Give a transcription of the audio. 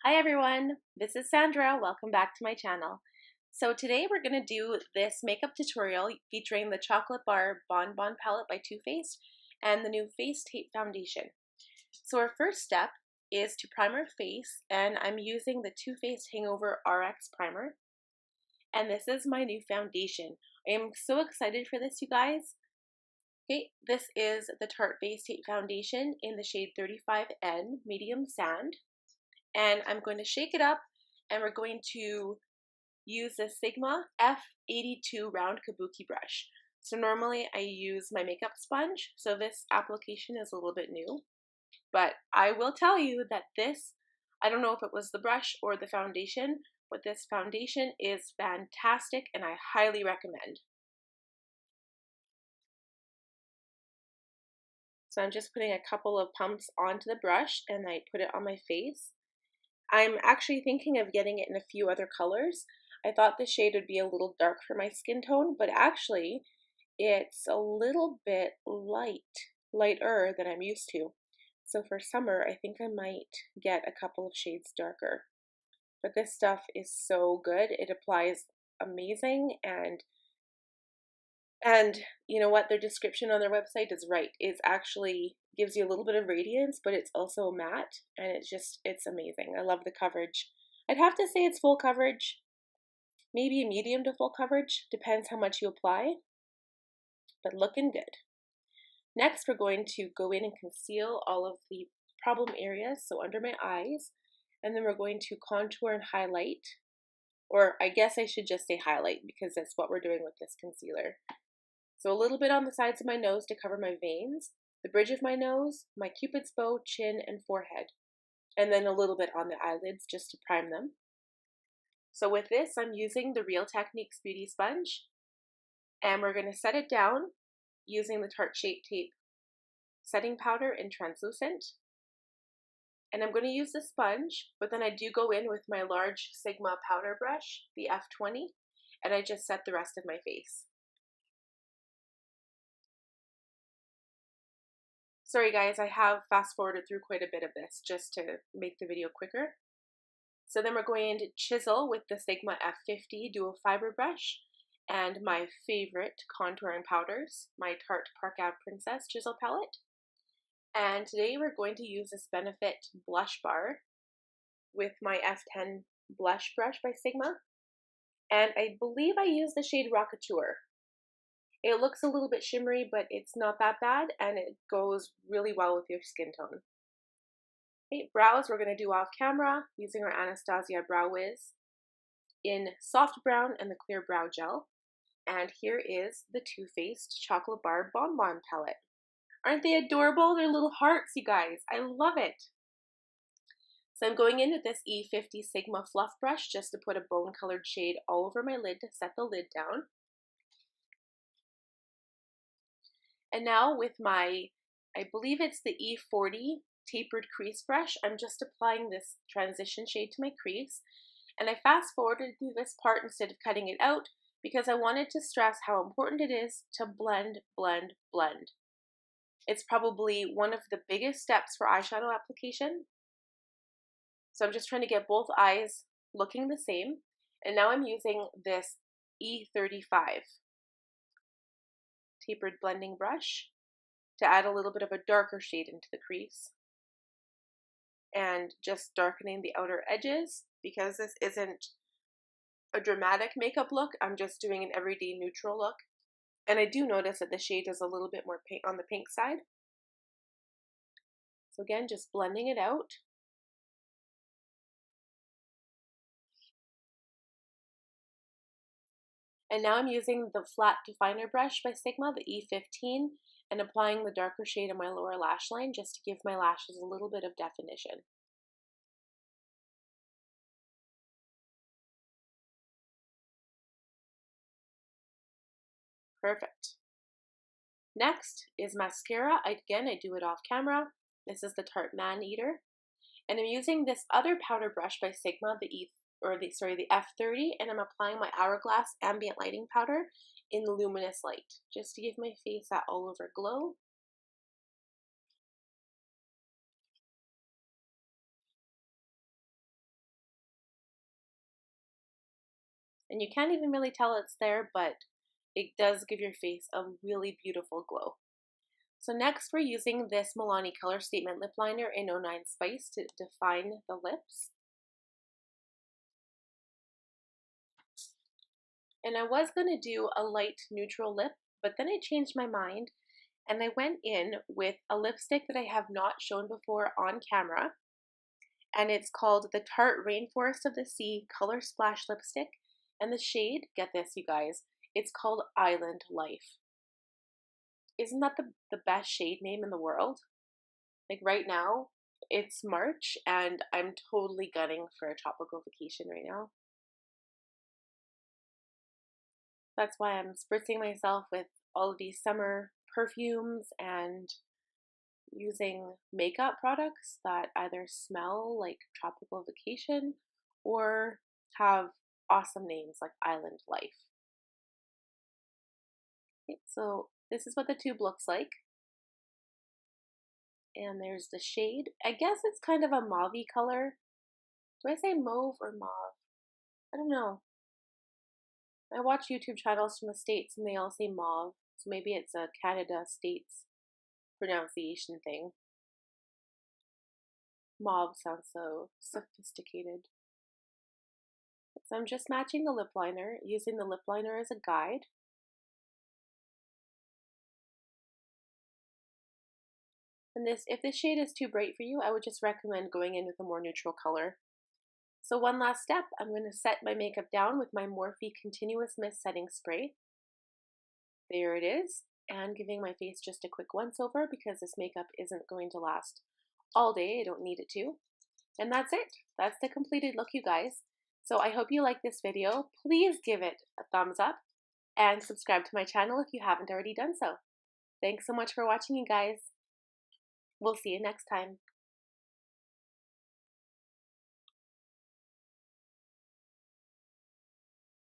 Hi everyone, this is Sandra. Welcome back to my channel. So today we're going to do this makeup tutorial featuring the Chocolate Bar Bon Bon palette by Too Faced and the new Face Tape foundation. So our first step is to prime our face, and I'm using the Too Faced Hangover RX primer. And this is my new foundation. I am so excited for this, you guys. Okay, this is the Tarte Face Tape foundation in the shade 35N Medium Sand. And I'm going to shake it up, and we're going to use the Sigma F82 round kabuki brush. So normally I use my makeup sponge, so this application is a little bit new. But I will tell you that this, I don't know if it was the brush or the foundation, but this foundation is fantastic and I highly recommend. So I'm just putting a couple of pumps onto the brush and I put it on my face. I'm actually thinking of getting it in a few other colors. I thought the shade would be a little dark for my skin tone, but actually it's a little bit lighter than I'm used to. So for summer, I think I might get a couple of shades darker. But this stuff is so good. It applies amazing, and you know what? Their description on their website is right. It actually gives you a little bit of radiance, but it's also matte, and it's amazing. I love the coverage. I'd have to say it's full coverage, maybe a medium to full coverage, depends how much you apply, but looking good. Next, we're going to go in and conceal all of the problem areas, so under my eyes, and then we're going to contour and highlight, or I guess I should just say highlight because that's what we're doing with this concealer. So a little bit on the sides of my nose to cover my veins, the bridge of my nose, my cupid's bow, chin, and forehead, and then a little bit on the eyelids just to prime them. So with this, I'm using the Real Techniques Beauty Sponge, and we're going to set it down using the Tarte Shape Tape setting powder in translucent. And I'm going to use the sponge, but then I do go in with my large Sigma powder brush, the F20, and I just set the rest of my face. Sorry guys, I have fast forwarded through quite a bit of this just to make the video quicker. So then we're going to chisel with the Sigma F50 Dual Fiber Brush and my favorite contouring powders, my Tarte Park Ave Princess Chisel Palette. And today we're going to use this Benefit Blush Bar with my F10 Blush Brush by Sigma. And I believe I use the shade Rockateur. It looks a little bit shimmery, but it's not that bad, and it goes really well with your skin tone. Okay, brows we're going to do off camera using our Anastasia Brow Whiz in soft brown and the clear brow gel. And here is the Too Faced Chocolate Bar Bon Bon palette. Aren't they adorable? They're little hearts, you guys. I love it. So I'm going in with this E50 Sigma Fluff Brush just to put a bone-colored shade all over my lid to set the lid down. And now with my, I believe it's the E40 Tapered Crease Brush, I'm just applying this transition shade to my crease. And I fast forwarded through this part instead of cutting it out because I wanted to stress how important it is to blend, blend, blend. It's probably one of the biggest steps for eyeshadow application. So I'm just trying to get both eyes looking the same. And now I'm using this E35 Tapered Blending Brush to add a little bit of a darker shade into the crease. And just darkening the outer edges because this isn't a dramatic makeup look. I'm just doing an everyday neutral look. And I do notice that the shade is a little bit more pink on the pink side. So again, just blending it out. And now I'm using the Flat Definer Brush by Sigma, the E15, and applying the darker shade on my lower lash line just to give my lashes a little bit of definition. Perfect. Next is mascara. Again, I do it off camera. This is the Tarte Maneater. And I'm using this other powder brush by Sigma, the F30, and I'm applying my Hourglass Ambient Lighting Powder in Luminous Light, just to give my face that all over glow. And you can't even really tell it's there, but it does give your face a really beautiful glow. So next we're using this Milani Color Statement Lip Liner in 09 Spice to define the lips. And I was going to do a light neutral lip, but then I changed my mind and I went in with a lipstick that I have not shown before on camera. And it's called the Tarte Rainforest of the Sea Color Splash Lipstick. And the shade, get this you guys, it's called Island Life. Isn't that the best shade name in the world? Like right now, it's March and I'm totally gunning for a tropical vacation right now. That's why I'm spritzing myself with all of these summer perfumes and using makeup products that either smell like tropical vacation or have awesome names like Island Life. Okay, so this is what the tube looks like. And there's the shade. I guess it's kind of a mauve-y color. Do I say mauve or mauve? I don't know. I watch YouTube channels from the States and they all say mauve. So maybe it's a Canada States pronunciation thing. Mauve sounds so sophisticated. So I'm just matching the lip liner, using the lip liner as a guide. And if this shade is too bright for you, I would just recommend going in with a more neutral color. So one last step, I'm going to set my makeup down with my Morphe Continuous Mist Setting Spray. There it is, and giving my face just a quick once over because this makeup isn't going to last all day. I don't need it to. And that's it. That's the completed look, you guys. So I hope you like this video. Please give it a thumbs up and subscribe to my channel if you haven't already done so. Thanks so much for watching, you guys. We'll see you next time.